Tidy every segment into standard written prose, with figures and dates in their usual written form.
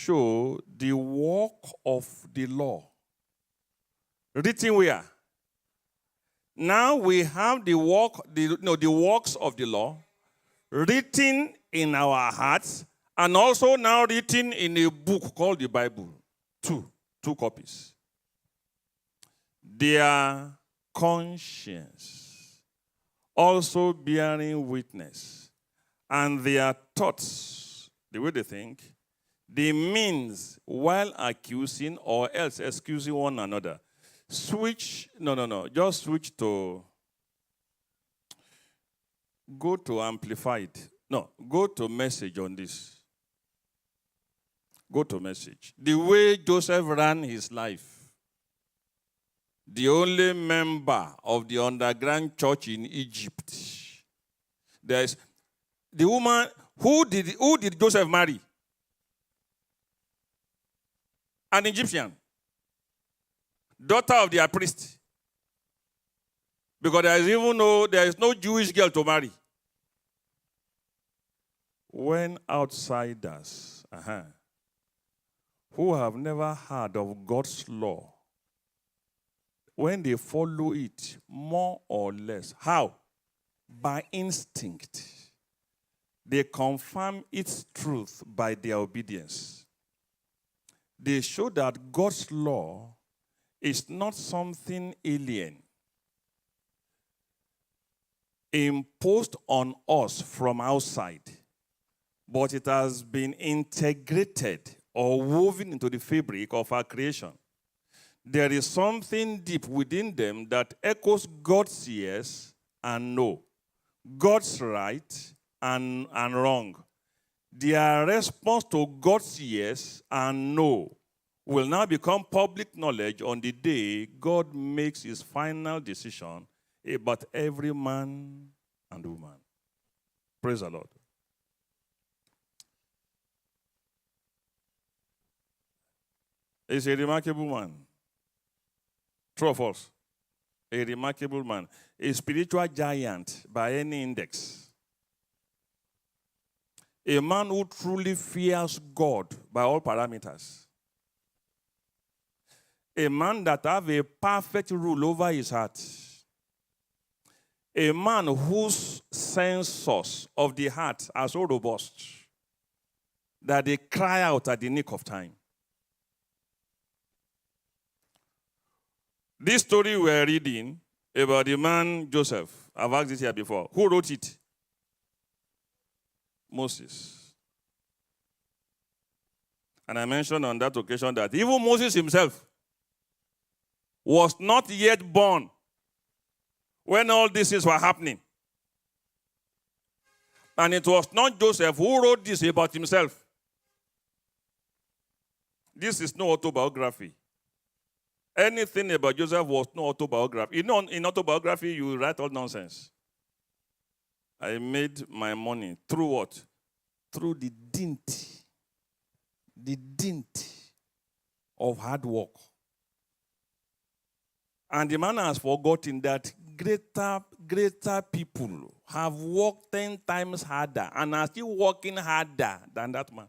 show the work of the law. Written where? Now we have the works of the law written in our hearts, and also now written in a book called the Bible. Two copies. Their conscience also bearing witness, and their thoughts, the way they think, the means while accusing or else excusing one another. Just switch to, go to Amplified. No, go to Message on this. Go to Message. The way Joseph ran his life. The only member of the underground church in Egypt. There's the woman, who did Joseph marry? An Egyptian. Daughter of their priest. Because there is no Jewish girl to marry. When outsiders, who have never heard of God's law, when they follow it more or less, how? By instinct. They confirm its truth by their obedience. They show that God's law is not something alien, imposed on us from outside, but it has been integrated or woven into the fabric of our creation. There is something deep within them that echoes God's yes and no, God's right and wrong. Their response to God's yes and no will now become public knowledge on the day God makes his final decision about every man and woman. Praise the Lord. He's a remarkable man. True or false? A remarkable man. A spiritual giant by any index. A man who truly fears God by all parameters. A man that has a perfect rule over his heart. A man whose sensors of the heart are so robust that they cry out at the nick of time. This story we're reading about the man Joseph, I've asked this here before. Who wrote it? Moses. And I mentioned on that occasion that even Moses himself was not yet born when all these things were happening. And it was not Joseph who wrote this about himself. This is no autobiography. Anything about Joseph was no autobiography. You know, in autobiography, you write all nonsense. I made my money through what? Through the dint of hard work. And the man has forgotten that greater people have worked 10 times harder and are still working harder than that man.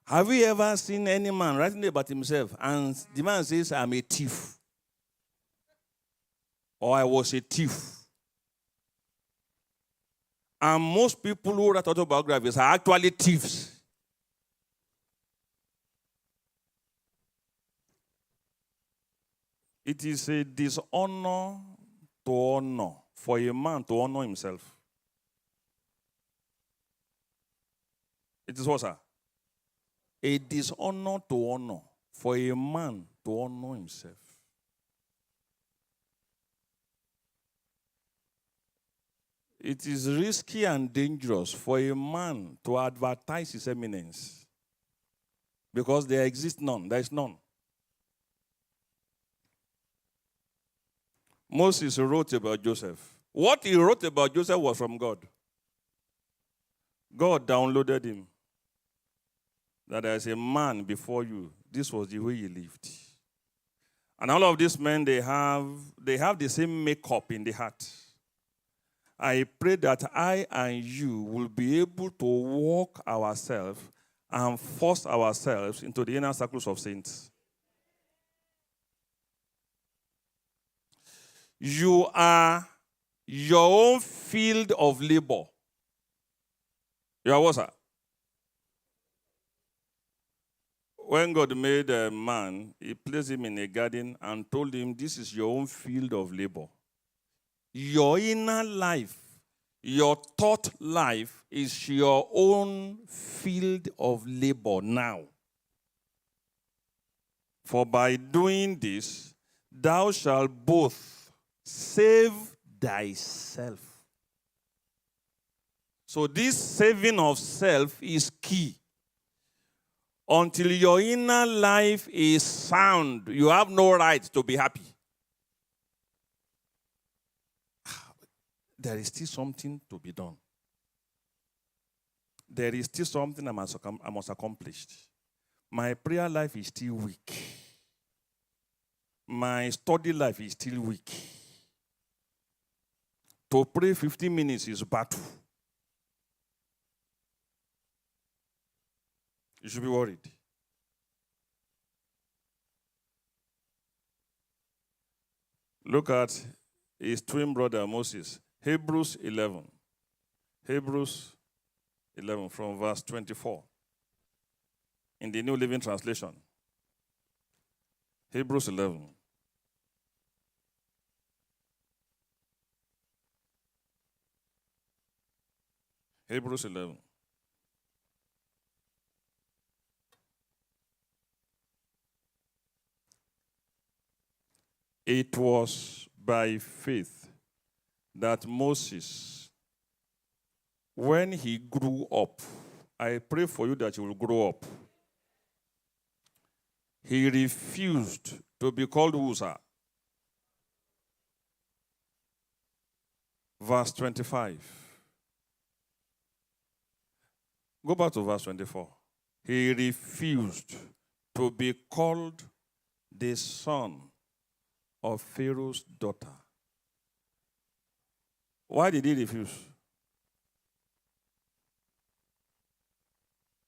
Have you ever seen any man writing about himself and the man says, I'm a thief? Or I was a thief? And most people who write autobiographies are actually thieves. It is a dishonor to honor for a man to honor himself. It is what, sir? A dishonor to honor for a man to honor himself. It is risky and dangerous for a man to advertise his eminence because there exists none. There is none. Moses wrote about Joseph. What he wrote about Joseph was from God. God downloaded him. That there is a man before you. This was the way he lived. And all of these men, they have the same makeup in the heart. I pray that I and you will be able to walk ourselves and force ourselves into the inner circles of saints. You are your own field of labor. You are what, sir? When God made a man, he placed him in a garden and told him, this is your own field of labor. Your inner life, your thought life is your own field of labor now. For by doing this, thou shalt both save thyself. So this saving of self is key. Until your inner life is sound, you have no right to be happy. There is still something to be done. There is still something I must accomplish. My prayer life is still weak. My study life is still weak. To pray 15 minutes is battle. You should be worried. Look at his twin brother Moses. Hebrews 11. Hebrews 11 from verse 24. In the New Living Translation. Hebrews 11. Hebrews 11. It was by faith that Moses, when he grew up, I pray for you that you will grow up. He refused to be called Uzzah. Verse 25. Go back to verse 24. He refused to be called the son of Pharaoh's daughter. Why did he refuse?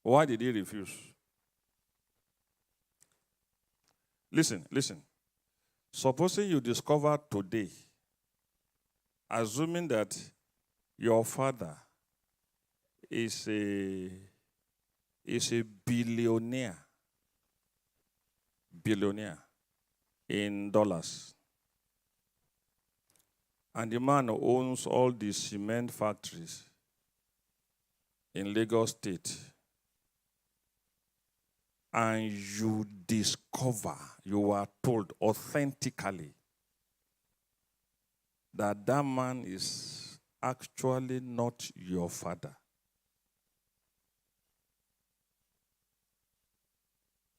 Why did he refuse? Listen. Supposing you discover today, assuming that your father is a billionaire in dollars. And the man owns all the cement factories in Lagos State. And you discover, you are told authentically that that man is actually not your father.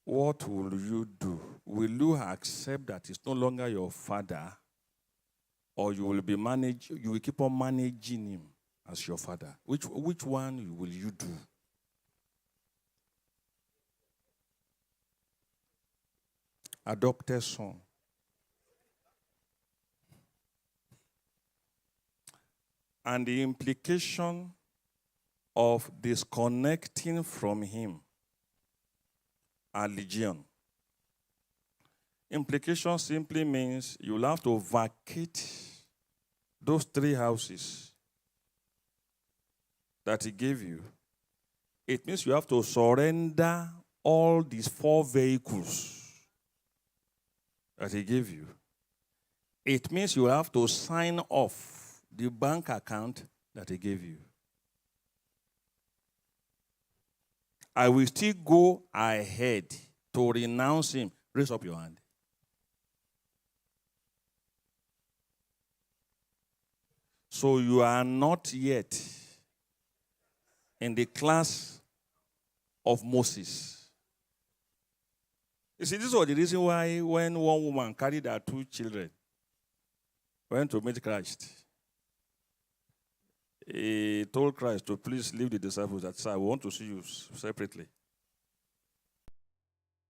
What will you do? Will you accept that it's no longer your father, or you will keep on managing him as your father? Which one will you do? Adopted son. And the implication of disconnecting from him are legion. Implication simply means you'll have to vacate those 3 houses that he gave you. It means you have to surrender all these 4 vehicles that he gave you. It means you have to sign off the bank account that he gave you. I will still go ahead to renounce him. Raise up your hand. So you are not yet in the class of Moses. You see, this was the reason why when one woman carried her 2 children, went to meet Christ, he told Christ to please leave the disciples that, sir, we want to see you separately.